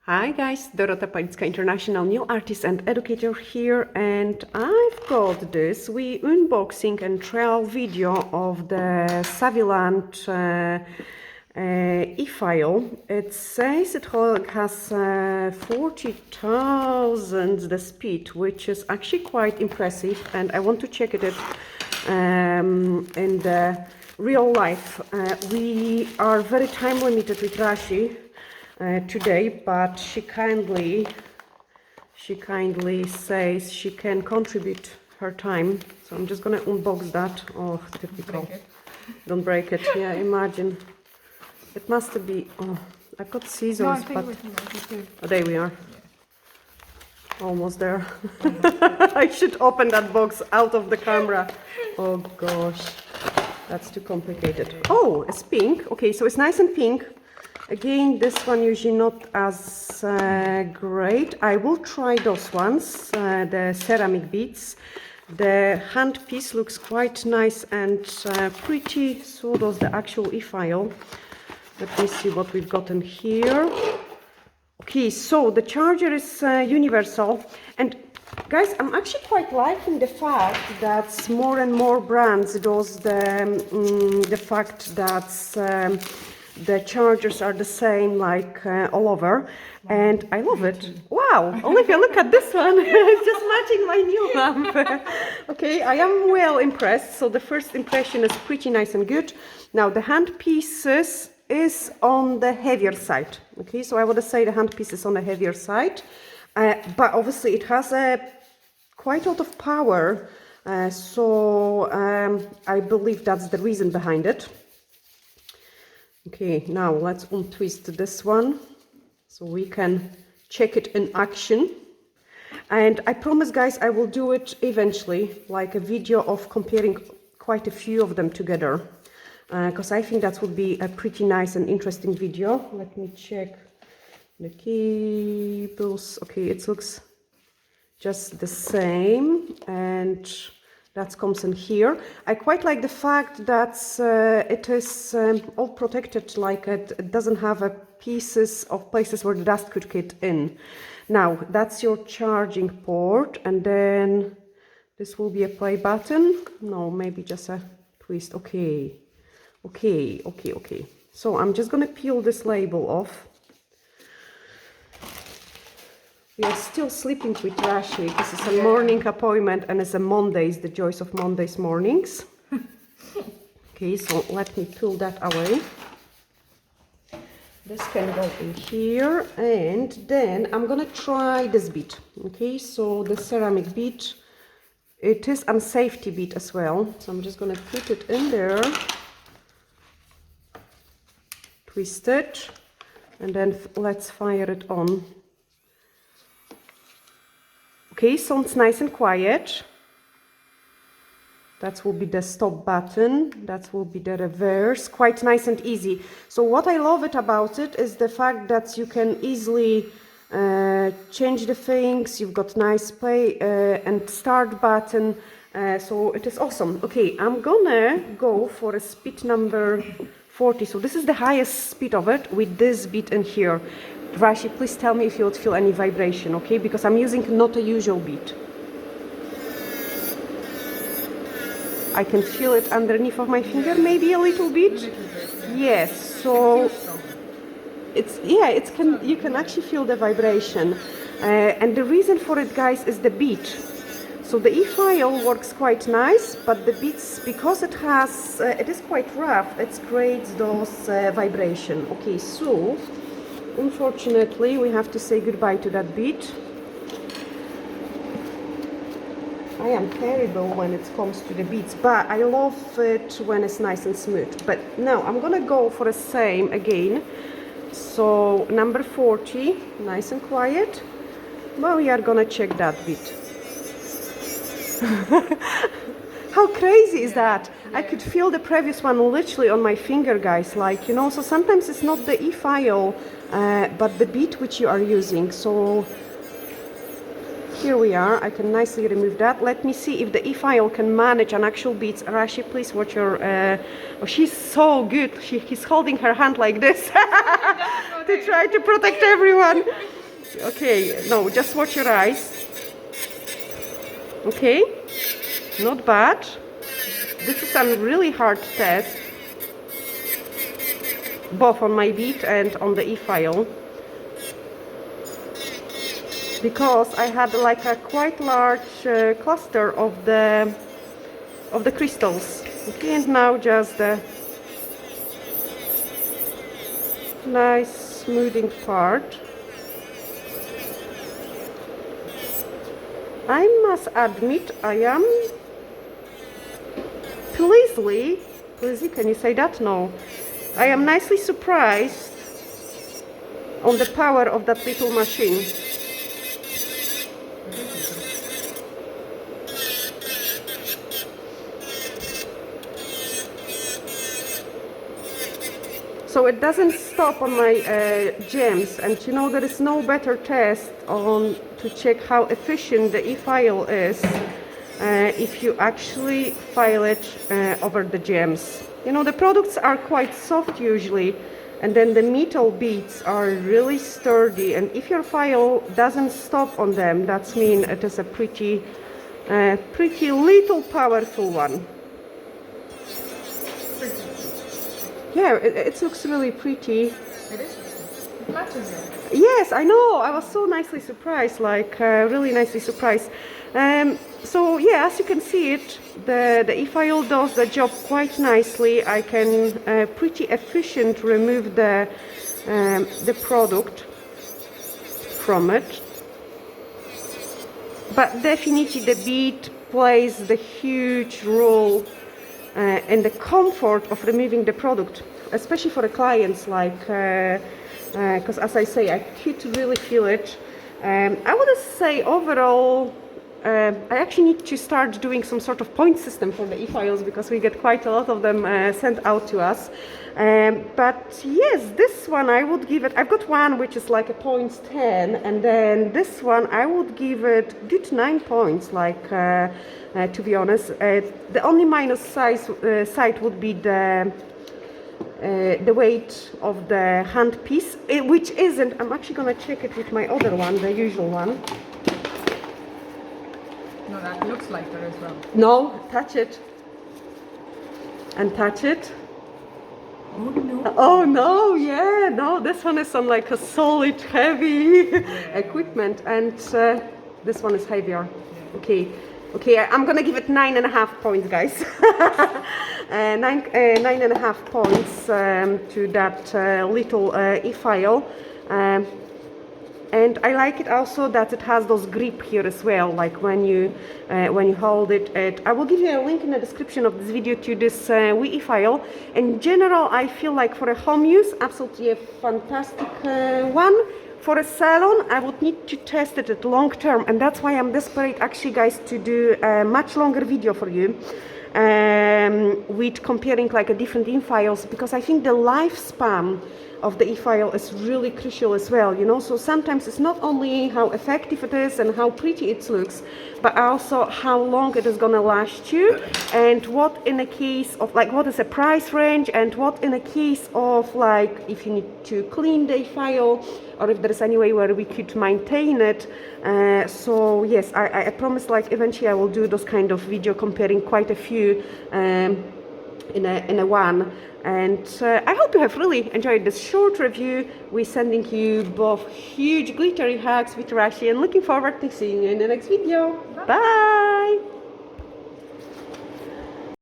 Hi guys, Dorota Palicka, international nail artist and educator here, and I've got this unboxing and trial video of the SAVILAND Efile. It says it has 40,000 the speed, which is actually quite impressive, and I want to check it in the real life. We are very time limited with Rashi today, but she kindly says she can contribute her time, so I'm just gonna unbox that. Oh, typical. Don't break it. Yeah, imagine. It must be. Oh, I've got scissors, but oh, there we are. Yeah. Almost there. I should open that box out of the camera. Oh gosh, that's too complicated. Oh, it's pink. Okay, so it's nice and pink. Again, this one usually not as great. I will try those ones, the ceramic beads. The hand piece looks quite nice and pretty, so does the actual Efile. Let me see what we've got in here. Okay, so the charger is universal, and guys, I'm actually quite liking the fact that more and more brands does the fact that the chargers are the same, like all over, and I love it. Wow, Olivia, look at this one. It's just matching my new lamp. Okay, I am well impressed. So the first impression is pretty nice and good. Now the hand pieces is on the heavier side. Okay, so I would say the hand piece is on the heavier side, but obviously it has quite a lot of power, so I believe that's the reason behind it. Okay, now let's untwist this one so we can check it in action. And I promise, guys, I will do it eventually, like a video of comparing quite a few of them together, because I think that would be a pretty nice and interesting video. Let me check the cables. Okay, it looks just the same, and that comes in here. I quite like the fact that it is all protected, like it doesn't have pieces of places where the dust could get in. Now, that's your charging port, and then this will be a play button. No, maybe just a twist. Okay. So I'm just gonna peel this label off. We are still sleeping with Rashi. This is a morning appointment, and it's a Mondays, the joys of Mondays mornings. Okay, so let me pull that away. This can go in here, and then I'm gonna try this bead. Okay, so the ceramic bead, it is a safety bead as well. So I'm just gonna put it in there, twist it, and then let's fire it on. Okay, sounds nice and quiet. That will be the stop button. That will be the reverse. Quite nice and easy. So what I love about it is the fact that you can easily change the things. You've got nice play and start button. So it is awesome. Okay, I'm gonna go for a speed number 40. So this is the highest speed of it with this bead in here. Rashi, please tell me if you would feel any vibration, okay? Because I'm using not a usual bead. I can feel it underneath of my finger, maybe a little bit. Yes, so it's you can actually feel the vibration, and the reason for it, guys, is the bead. So the Efile works quite nice, but the beads, because it is quite rough, it creates those vibration. Okay, so unfortunately, we have to say goodbye to that bead. I am terrible when it comes to the beads, but I love it when it's nice and smooth. But now I'm gonna go for the same again. So number 40, nice and quiet. Well, we are gonna check that bead. How crazy is that? I could feel the previous one literally on my finger, guys, like, you know, so sometimes it's not the Efile, but the bead which you are using. So here we are. I can nicely remove that. Let me see if the Efile can manage an actual bead. Rashi, please watch your... oh, she's so good. He's holding her hand like this. to try to protect everyone. Okay, no, just watch your eyes. Okay, not bad. This is a really hard test, both on my bead and on the E-file, because I had like a quite large cluster of the crystals. Okay, and now just the nice smoothing part. I must admit, I am pleasantly, can you say that? No. I am nicely surprised on the power of that little machine. So it doesn't stop on my gems, and you know there is no better test to check how efficient the E-file is if you actually file it over the gems. You know, the products are quite soft usually, and then the metal beads are really sturdy, and if your file doesn't stop on them, that means it is a pretty little powerful one. Yeah, it looks really pretty. It is. It matches it. Yes, I know. I was so nicely surprised, like really nicely surprised. So yeah, as you can see it, the E-file does the job quite nicely. I can pretty efficient remove the product from it. But definitely the bead plays the huge role and the comfort of removing the product, especially for the clients, like because as I say, I could really feel it. I would say overall I actually need to start doing some sort of point system for the E-files, because we get quite a lot of them sent out to us. But yes, this one I would give it, I've got one which is like a 0.10, and then this one I would give it good 9 points, like to be honest. The only minus side would be the weight of the hand piece, which isn't, I'm actually gonna check it with my other one, the usual one. No, that looks lighter as well. No, touch it. And touch it. Oh no. Oh no, yeah, no, this one is on like a solid, heavy equipment, and this one is heavier. Yeah. Okay, I'm gonna give it 9.5 points, guys. 9.5 points to that little E-file. And I like it also that it has those grip here as well, like when you hold it. I will give you a link in the description of this video to this E-file. In general, I feel like for a home use, absolutely a fantastic one. For a salon, I would need to test it at long term, and that's why I'm desperate actually, guys, to do a much longer video for you with comparing like a different E-files, because I think the lifespan of the E-file is really crucial as well, you know. So sometimes it's not only how effective it is and how pretty it looks, but also how long it is gonna last you, and what in a case of like what is the price range, and what in a case of like if you need to clean the E-file, or if there is any way where we could maintain it. So yes, I promise, like eventually I will do those kind of video comparing quite a few in a one. And I hope you have really enjoyed this short review. We're sending you both huge glittery hugs with Rashi, and looking forward to seeing you in the next video. Bye!